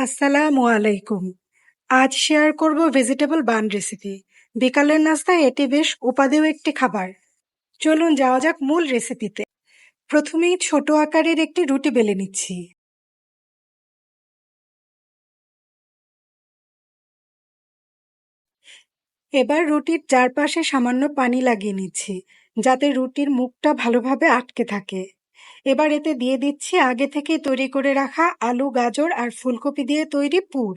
আসসালামু আলাইকুম। আজ শেয়ার করব ভেজিটেবল বান রেসিপি। বিকালের নাস্তায় এটি বেশ উপাদেয় একটি খাবার। চলুন যাওয়া যাক মূল রেসিপিতে। প্রথমেই ছোট আকারের একটি রুটি বেলে নিচ্ছি। এবার রুটির চারপাশে সামান্য পানি লাগিয়ে নিচ্ছি, যাতে রুটির মুখটা ভালোভাবে আটকে থাকে। এবার এতে দিয়ে দিচ্ছি আগে থেকে তৈরি করে রাখা আলু, গাজর আর ফুলকপি দিয়ে তৈরি পুর।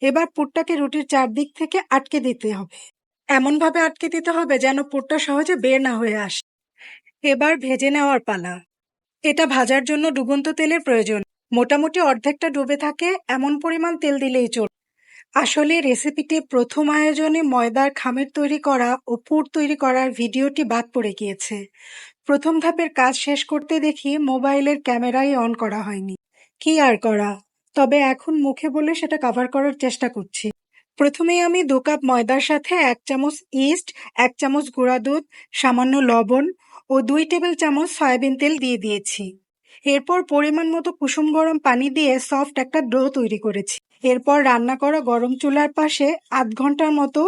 এবার পুরটাকে রুটির চারদিক থেকে আটকে দিতে হবে। এমনভাবে আটকে দিতে হবে যেন পুরটা সহজে বের না হয়ে আসে। এবার ভেজে নেওয়ার পালা। এটা ভাজার জন্য ডুবন্ত তেলের প্রয়োজন। মোটামুটি অর্ধেকটা ডুবে থাকে এমন পরিমাণ তেল দিলেই চলবে। আসলে রেসিপিটি প্রথম আয়োজনে ময়দার খামির তৈরি করা ও পুর তৈরি করার ভিডিওটি বাদ পড়ে গিয়েছে। প্রথম ধাপের কাজ শেষ করতে দেখি মোবাইলের ক্যামেরাই অন করা হয়নি। কি আর করা, তবে এখন মুখে বলে সেটা কভার করার চেষ্টা করছি। প্রথমেই আমি 2 কাপ ময়দার সাথে 1 চামচ ইস্ট, 1 চামচ গুঁড়া দুধ, সামান্য লবণ ও 2 টেবিল চামচ সয়াবিন তেল দিয়ে দিয়েছি। এরপর পরিমাণ মতো কুসুম গরম পানি দিয়ে সফট একটা ডো তৈরি করেছি। এরপর রান্না করা গরম চুলার পাশে আধ ঘন্টার মতো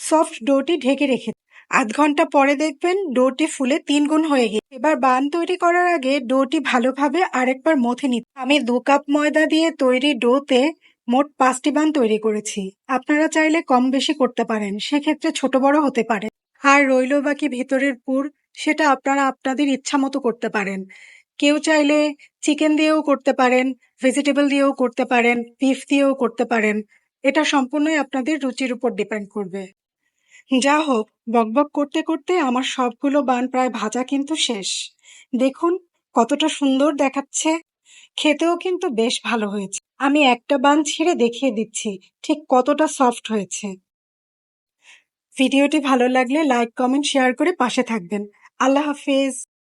সফট ডোটি ঢেকে রেখে আধ ঘন্টা পরে দেখবেন ডোটি ফুলে 3 গুণ হয়ে গেছে। এবার বান তৈরি করার আগে ডোটি ভালোভাবে আরেকবার মথে নিতে। আমি 2 কাপ ময়দা দিয়ে তৈরি ডোতে মোট 5টি বান তৈরি করেছি। আপনারা চাইলে কম বেশি করতে পারেন, সেক্ষেত্রে ছোট বড় হতে পারে। আর রইল বাকি ভেতরের পুর, সেটা আপনারা আপনাদের ইচ্ছা মতো করতে পারেন। কেউ চাইলে চিকেন দিয়েও করতে পারেন, ভেজিটেবল দিয়েও করতে পারেন, বিফ দিয়েও করতে পারেন। এটা সম্পূর্ণই আপনাদের রুচির উপর ডিপেন্ড করবে। যা হোক, বকবক করতে করতে আমার সবগুলো বান প্রায় ভাজা কিন্তু শেষ। দেখুন কতটা সুন্দর দেখাচ্ছে। খেতেও কিন্তু বেশ ভালো হয়েছে। আমি একটা বান ছিঁড়ে দেখিয়ে দিচ্ছি ঠিক কতটা সফট হয়েছে। ভিডিওটি ভালো লাগলে লাইক, কমেন্ট, শেয়ার করে পাশে থাকবেন। আল্লাহ হাফেজ।